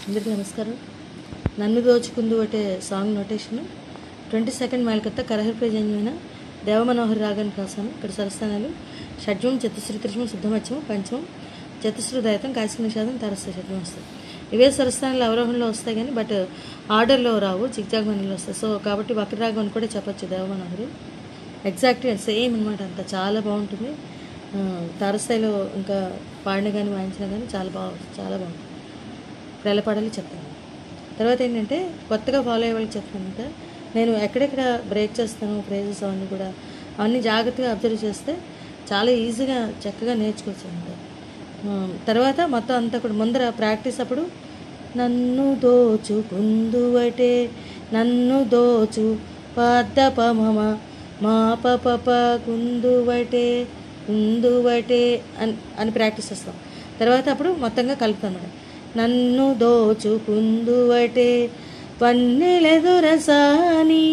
అందరికీ నమస్కారం. నన్ను దోచుకుందు ఒకటే సాంగ్ నోటేషన్ 22 మేళకర్త కరహరిప్రజన్యమైన దేవమనోహరి రాగానికి రాశాను. ఇక్కడ స్వరస్థానాలు షడ్జం, చతుశ్రీ త్రిశమం, శుద్ధమత్యం, పంచమం, చతుశ్రుదయతం, కాశీ నిషాదం, తారస్థ షడ్జం వస్తాయి. ఇవే స్వరస్థానాలు అవరోహణలో వస్తాయి కానీ బట్ ఆర్డర్లో రావు, జిగ్జాగ్ మనలో వస్తాయి. సో కాబట్టి వక్రరాగం అని కూడా చెప్పచ్చు. దేవమనోహరి ఎగ్జాక్ట్లీ సేమ్ అనమాట. అంత చాలా బాగుంటుంది. తారస్థాయిలో ఇంకా పాడిన కానీ వాయించినా కానీ చాలా బాగుంటుంది. ఎలా పాడాలి చెప్తాను. తర్వాత ఏంటంటే కొత్తగా ఫాలో అయ్యే వాళ్ళకి చెప్తాను. ఇంకా నేను ఎక్కడెక్కడ బ్రేక్ చేస్తాను, ప్రైజెస్ అవన్నీ కూడా అవన్నీ జాగ్రత్తగా అబ్జర్వ్ చేస్తే చాలా ఈజీగా చక్కగా నేర్చుకోవచ్చు అనమాట. తర్వాత మొత్తం అంతా కూడా ముందర ప్రాక్టీస్ అప్పుడు నన్ను దోచుకుందువటే, నన్ను దోచు పద్ద పమమ మా పప కుందువటే కుందువటే అని ప్రాక్టీస్ చేస్తాం. తర్వాత అప్పుడు మొత్తంగా కలుపుతాం అన్నమాట. నన్ను దోచుకుందువటే పన్నెలెదురసాని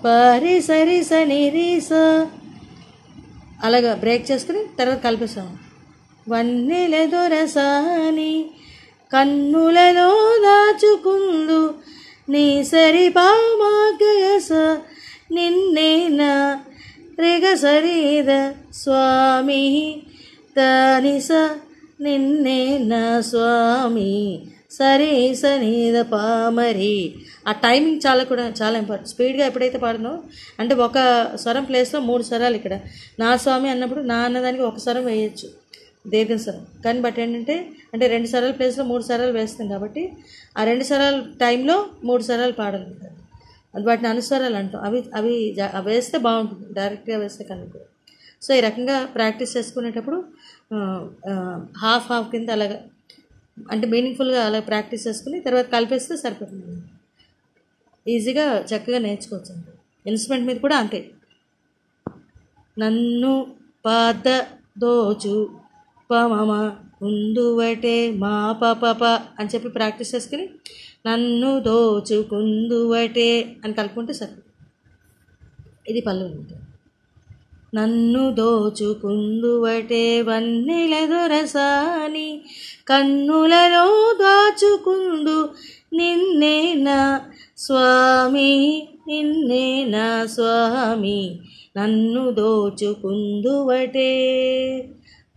పారి సరి సని రీస అలాగా బ్రేక్ చేసుకుని తర్వాత కలిపేస్తాము. వన్నెలెదురసాని కన్నులలో దాచుకుందు నీ సరి పామాగస నిన్నేనా రేగ సరీద స్వామి తనిస నిన్నే నా స్వామి సరే సనీద పామరి. ఆ టైమింగ్ చాలా ఇంపార్టెంట్. స్పీడ్గా ఎప్పుడైతే పాడనో అంటే ఒక స్వరం ప్లేస్లో 3 స్వరాలు. ఇక్కడ నా స్వామి అన్నప్పుడు నా అన్నదానికి ఒక స్వరం వేయచ్చు, దీర్ఘ స్వరం. కానీ బట్ ఏంటంటే 2 స్వరాల ప్లేస్లో 3 స్వరాలు వేస్తాం కాబట్టి ఆ 2 స్వరాల టైంలో 3 స్వరాలు పాడాలి. అది వాటిని అనుస్వరాలు అంటాం. అవి వేస్తే బాగుంటుంది, డైరెక్ట్గా వేస్తే కనుక. సో ఈ రకంగా ప్రాక్టీస్ చేసుకునేటప్పుడు హాఫ్ కింద అలాగా అంటే మీనింగ్ఫుల్గా అలా ప్రాక్టీస్ చేసుకుని తర్వాత కలిపేస్తే సరిపోతుంది. ఈజీగా చక్కగా నేర్చుకోవచ్చు. ఇన్స్ట్రుమెంట్ మీద కూడా అంతే. నన్ను పాద దోచు పమమ కుందువటే మా పప అని చెప్పి ప్రాక్టీస్ చేసుకుని నన్ను దోచుకుందువటే అని కలుపుకుంటే సరిపోతుంది. ఇది పల్లవి ఉంటుంది. నన్ను దోచుకుందువటే వన్నెలెదురసాని కన్నులలో దాచుకుందు నిన్నే నా స్వామి నిన్నే నా స్వామి నన్ను దోచుకుందువటే.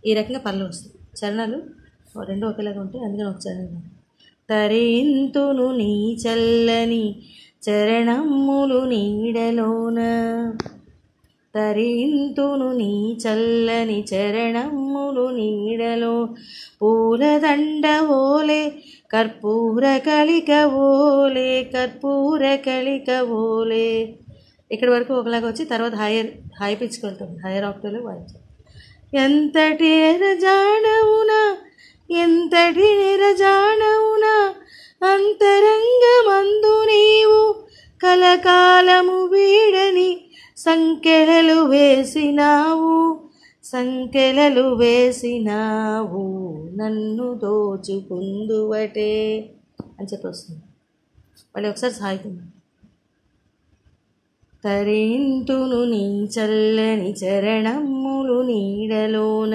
ఈ రకంగా పల్లవి వస్తుంది. చరణాలు రెండు ఒకేలాగా ఉంటాయి, అందుకని ఒక చరణం. తరింతును నీ చల్లని చరణములు నీడలోన, తరింతును నీ చల్లని చరణములు నీడలో పూలదండ ఓలే కర్పూర కలిక ఓలే కర్పూర కలిక ఓలే. ఇక్కడి వరకు ఒకలాగా వచ్చి తర్వాత హై పిచ్కి వెళ్తుంది. హైయర్ ఆక్టేవ్లో వాయించాలి. ఎంతటి నిరజానవునా ఎంతటి నిరజానవునా అంతరంగమందు నీవు కలకాలము వీడని సంకెళలు వేసినావు నన్ను దోచుకుందువటే అని చెప్పి వస్తుంది. మళ్ళీ ఒకసారి సాగుతుంది. తరింతును నీ చల్లని చరణములు నీడలోన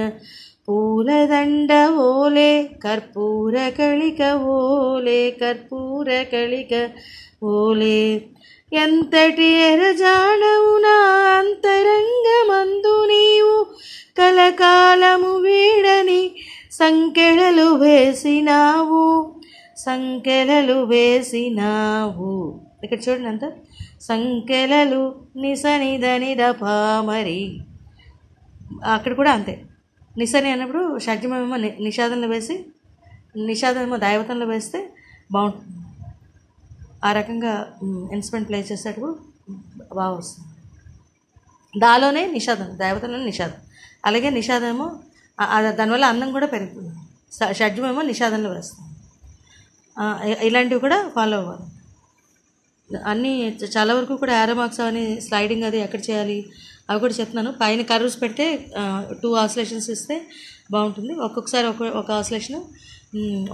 పూలదండ ఓలే కర్పూర కలిక ఓలే కర్పూర కలిక ఓలే. ఎంతటి ఎరజానవునా అంతరంగమందు నీవు కలకాలము వీడని సంకెళలు వేసినావు. ఇక్కడ చూడండి అంత సంకెళలు నిసనిద పామరి. అక్కడ కూడా అంతే. నిసని అన్నప్పుడు షడ్జమేమో నిషాదంలో వేసి నిషాదమేమో దైవతంలో వేస్తే బాగుంటుంది. ఆ రకంగా ఇన్స్ట్రుమెంట్ ప్లే చేసేటప్పుడు బాగా వస్తుంది. దాలోనే నిషాదం, దైవతంలోనే నిషాదం. అలాగే నిషాదమేమో దానివల్ల అందం కూడా పెరుగుతుంది. షడ్జమేమో నిషాదంలో వేస్తుంది. ఇలాంటివి కూడా ఫాలో అవ్వాలి. అన్నీ చాలా వరకు కూడా యారో మార్క్స్ అని స్లైడింగ్ అది ఎక్కడ చేయాలి అవి కూడా చెప్తున్నాను. పైన కర్వ్స్ పెడితే 2 ఆసిలేషన్స్ ఇస్తే బాగుంటుంది. ఒక్కొక్కసారి ఒక ఆసిలేషన్,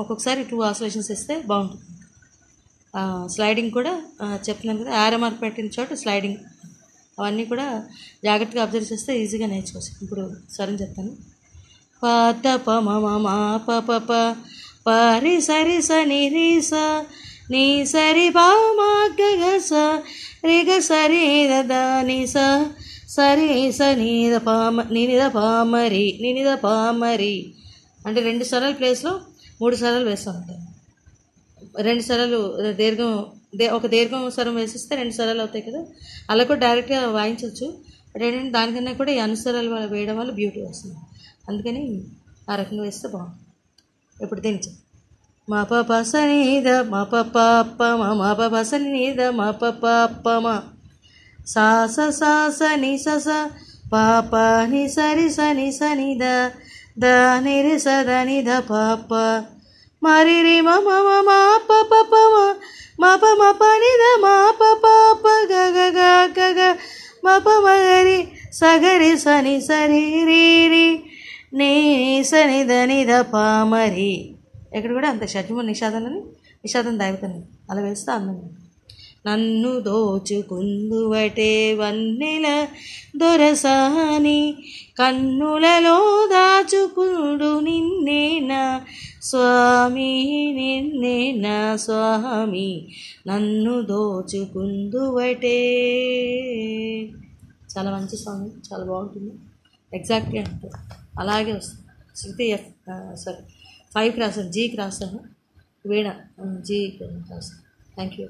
ఒక్కొక్కసారి 2 ఆసిలేషన్స్ ఇస్తే బాగుంటుంది. స్లైడింగ్ కూడా చెప్తున్నాను కదా, యారో మార్క్ పెట్టిన చోట స్లైడింగ్ అవన్నీ కూడా జాగ్రత్తగా అబ్జర్వ్ చేస్తే ఈజీగా నేర్చుకోవచ్చు. ఇప్పుడు స్వరం చెప్తాను. పాత ప మ మా ప పారి సరి స ని రి స నీ సరి పా మా గ గ స రి గ సరి ద ద ని స సరి స ని ద పా ని ద పా మరి ని ద పా మరి అంటే 2 స్వరాల ప్లేస్లో 3 స్వరాలు వేస్తూ ఉంటాయి. 2 స్వరాలు దీర్ఘం ఒక దీర్ఘం స్వరం వేసిస్తే 2 స్వరాలు అవుతాయి కదా, అలా కూడా డైరెక్ట్గా వాయించవచ్చు. బట్ ఏంటంటే దానికన్నా కూడా ఈ అనుస్వరాలు వల్ల వేయడం వల్ల బ్యూటీ వస్తుంది. అందుకని ఆ రకంగా వేస్తే బాగుంటుంది. ఇప్పుడు దించు మా ప స ని ద మా ప మా ప స ని ద మా ప మా సా స సా స ని స స పా ప ని స రి స ని స ని ద ద ని రి స ద ని ద ప ప మరి రి మ మ మ మా ప ప ప మా ప మ ప ని ద మా ప ప ప గ గ గ గ గ మ ప మ రి స గ రి స ని స రి రి రి ని స ని ద ని ద ప మరి. ఇక్కడ కూడా అంత షడ్జమ నిషాదం దాగుతాను, అలా వేస్తే అందంగా. నన్ను దోచుకుందువటే వన్నెల దొరసాని కన్నులలో దాచుకుడు నిన్నేనా స్వామి నిన్నేనా స్వామి నన్ను దోచుకుందువటే. చాలా మంచి సాంగ్, చాలా బాగుంటుంది. ఎగ్జాక్ట్గా అంటే అలాగే వస్తుంది. శృతి సారీ 5కి రాశాను, జీకి రాశాను, వీణ జీకి రాశాను. Thank you.